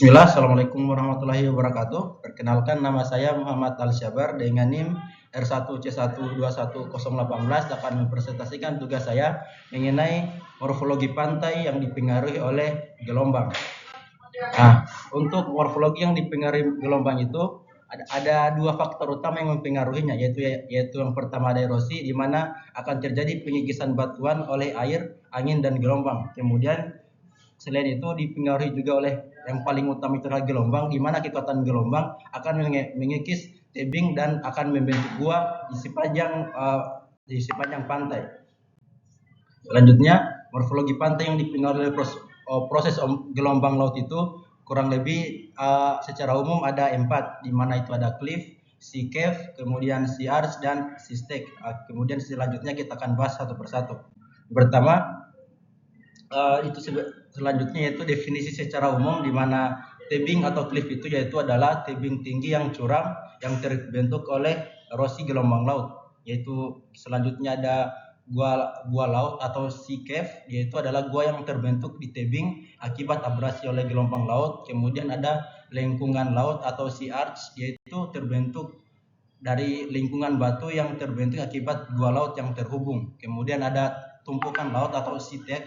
Bismillah, Assalamualaikum warahmatullahi wabarakatuh. Perkenalkan, nama saya Muhammad Al-Syabar dengan NIM R1C121018 akan mempresentasikan tugas saya mengenai morfologi pantai yang dipengaruhi oleh gelombang. Nah, untuk morfologi yang dipengaruhi gelombang itu ada dua faktor utama yang mempengaruhinya, yaitu yang pertama ada erosi, di mana akan terjadi pengikisan batuan oleh air, angin, dan gelombang. Kemudian selain itu dipengaruhi juga oleh yang paling utama itu adalah gelombang, di mana kekuatan gelombang akan mengikis tebing dan akan membentuk gua di sepanjang pantai. Selanjutnya, morfologi pantai yang dipengaruhi oleh proses gelombang laut itu kurang lebih secara umum ada 4, di mana itu ada cliff, sea cave, kemudian sea arch, dan sea stake. Kemudian selanjutnya kita akan bahas satu persatu. Pertama, selanjutnya yaitu definisi secara umum, di mana tebing atau cliff itu adalah tebing tinggi yang curam yang terbentuk oleh erosi gelombang laut. Yaitu selanjutnya ada gua laut atau sea cave, yaitu adalah gua yang terbentuk di tebing akibat abrasi oleh gelombang laut. Kemudian ada lengkungan laut atau sea arch, yaitu terbentuk dari lingkungan batu yang terbentuk akibat gua laut yang terhubung. Kemudian ada tumpukan laut atau sea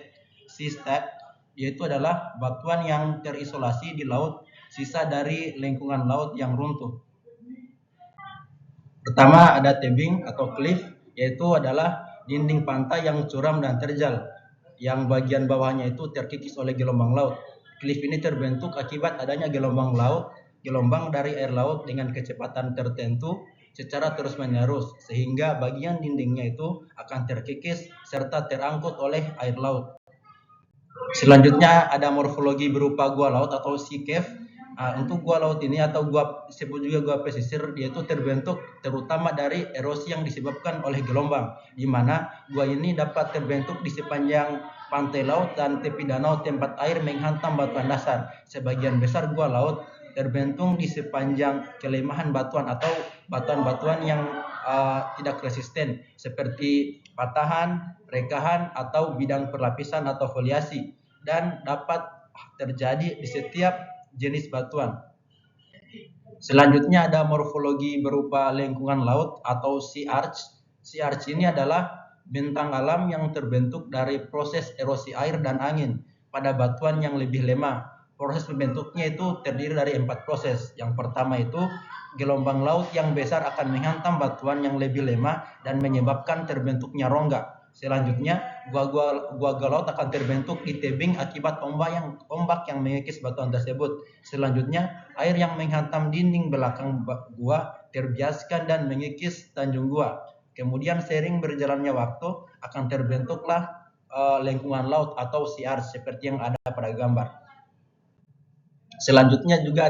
stack, yaitu adalah batuan yang terisolasi di laut, sisa dari lingkungan laut yang runtuh. Pertama ada tebing atau cliff, yaitu adalah dinding pantai yang curam dan terjal, yang bagian bawahnya itu terkikis oleh gelombang laut. Cliff ini terbentuk akibat adanya gelombang dari air laut dengan kecepatan tertentu secara terus-menerus, sehingga bagian dindingnya itu akan terkikis serta terangkut oleh air laut. Selanjutnya ada morfologi berupa gua laut atau sea cave. Untuk gua laut ini atau gua disebut juga gua pesisir, dia itu terbentuk terutama dari erosi yang disebabkan oleh gelombang, di mana gua ini dapat terbentuk di sepanjang pantai laut dan tepi danau tempat air menghantam batuan dasar. Sebagian besar gua laut terbentuk di sepanjang kelemahan batuan atau batuan-batuan yang tidak resisten, seperti patahan, rekahan, atau bidang perlapisan atau foliasi, dan dapat terjadi di setiap jenis batuan. Selanjutnya ada morfologi berupa lengkungan laut atau sea arch. Sea arch ini adalah bentang alam yang terbentuk dari proses erosi air dan angin pada batuan yang lebih lemah. Proses membentuknya itu terdiri dari 4 proses. Yang pertama itu gelombang laut yang besar akan menghantam batuan yang lebih lemah dan menyebabkan terbentuknya rongga. Selanjutnya, gua laut akan terbentuk di tebing akibat ombak yang mengikis batuan tersebut. Selanjutnya, air yang menghantam dinding belakang gua terbiaskan dan mengikis tanjung gua. Kemudian seiring berjalannya waktu akan terbentuklah lengkungan laut atau sea arch seperti yang ada pada gambar. Selanjutnya juga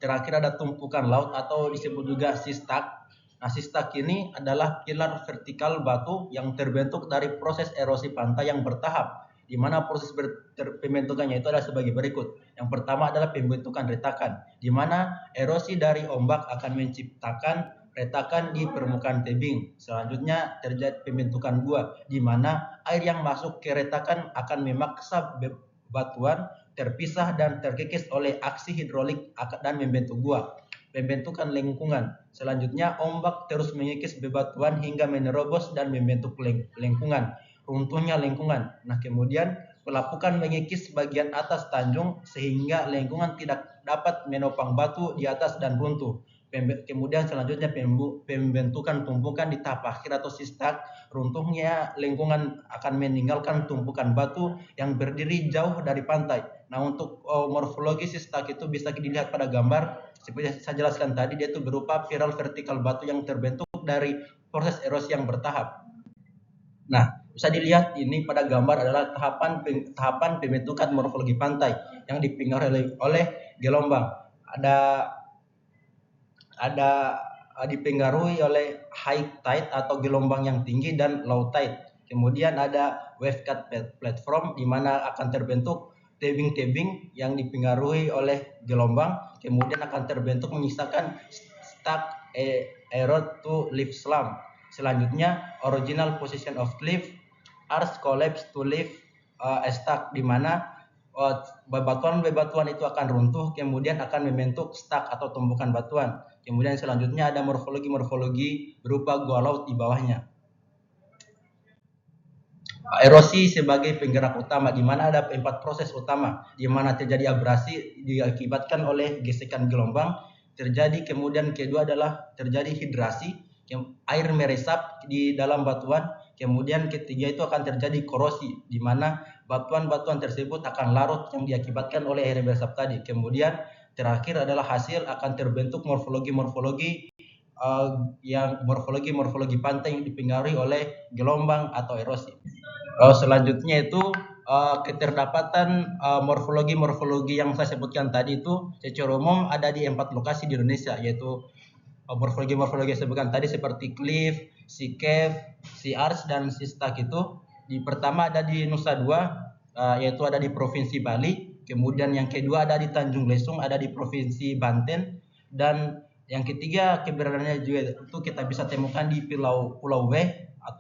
terakhir ada tumpukan laut atau disebut juga sea stack. Nah, sea stack ini adalah pilar vertikal batu yang terbentuk dari proses erosi pantai yang bertahap, di mana proses pembentukannya itu adalah sebagai berikut. Yang pertama adalah pembentukan retakan, di mana erosi dari ombak akan menciptakan retakan di permukaan tebing. Selanjutnya terjadi pembentukan gua, di mana air yang masuk ke retakan akan memaksa batuan terpisah dan terkikis oleh aksi hidrolik dan membentuk gua. Pembentukan lengkungan. Selanjutnya ombak terus mengikis bebatuan hingga menerobos dan membentuk lengkungan. Runtuhnya lengkungan. Nah, kemudian pelapukan mengikis bagian atas tanjung sehingga lengkungan tidak dapat menopang batu di atas dan runtuh. Kemudian selanjutnya pembentukan tumpukan di tahap akhir atau sea stack. Runtuhnya lengkungan akan meninggalkan tumpukan batu yang berdiri jauh dari pantai. Nah, untuk morfologi sea stack itu bisa dilihat pada gambar. Seperti saya jelaskan tadi, dia itu berupa spiral vertikal batu yang terbentuk dari proses erosi yang bertahap. Nah, bisa dilihat ini pada gambar adalah tahapan pembentukan morfologi pantai yang dipengaruhi oleh gelombang. Ada dipengaruhi oleh high tide atau gelombang yang tinggi dan low tide. Kemudian ada wave cut platform, di mana akan terbentuk tebing-tebing yang dipengaruhi oleh gelombang, kemudian akan terbentuk menyisakan stack erode to leave slump. Selanjutnya original position of cliff, arch collapse to leave a stack, di mana uh, bebatuan itu akan runtuh, kemudian akan membentuk stak atau tumpukan batuan. Kemudian selanjutnya ada morfologi berupa gua laut di bawahnya. Erosi sebagai penggerak utama, di mana ada 4 proses utama, di mana terjadi abrasi diakibatkan oleh gesekan gelombang, terjadi kemudian kedua adalah terjadi hidrasi, air meresap di dalam batuan, kemudian ketiga itu akan terjadi korosi, di mana batuan-batuan tersebut akan larut yang diakibatkan oleh air meresap tadi. Kemudian terakhir adalah hasil akan terbentuk morfologi yang morfologi pantai yang dipengaruhi oleh gelombang atau erosi. Selanjutnya itu keterdapatan morfologi yang saya sebutkan tadi itu secara umum ada di 4 lokasi di Indonesia, yaitu morfologi yang saya sebutkan tadi seperti cliff, sea cave, sea arch, dan sea stack itu. Di pertama ada di Nusa Dua, yaitu ada di Provinsi Bali. Kemudian yang kedua ada di Tanjung Lesung, ada di Provinsi Banten. Dan yang ketiga keberadaannya juga itu kita bisa temukan di Pulau W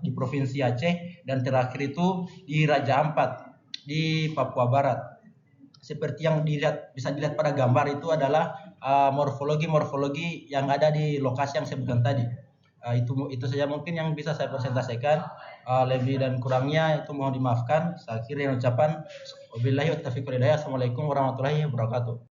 di Provinsi Aceh, dan terakhir itu di Raja Ampat di Papua Barat. Seperti yang bisa dilihat pada gambar itu adalah morfologi yang ada di lokasi yang saya sebutkan tadi. Itu saja mungkin yang bisa saya presentasikan. Lebih dan kurangnya itu mohon dimaafkan. Saya akhiri ucapan wabillahi wa taufiq wal hidayah. Assalamualaikum warahmatullahi wabarakatuh.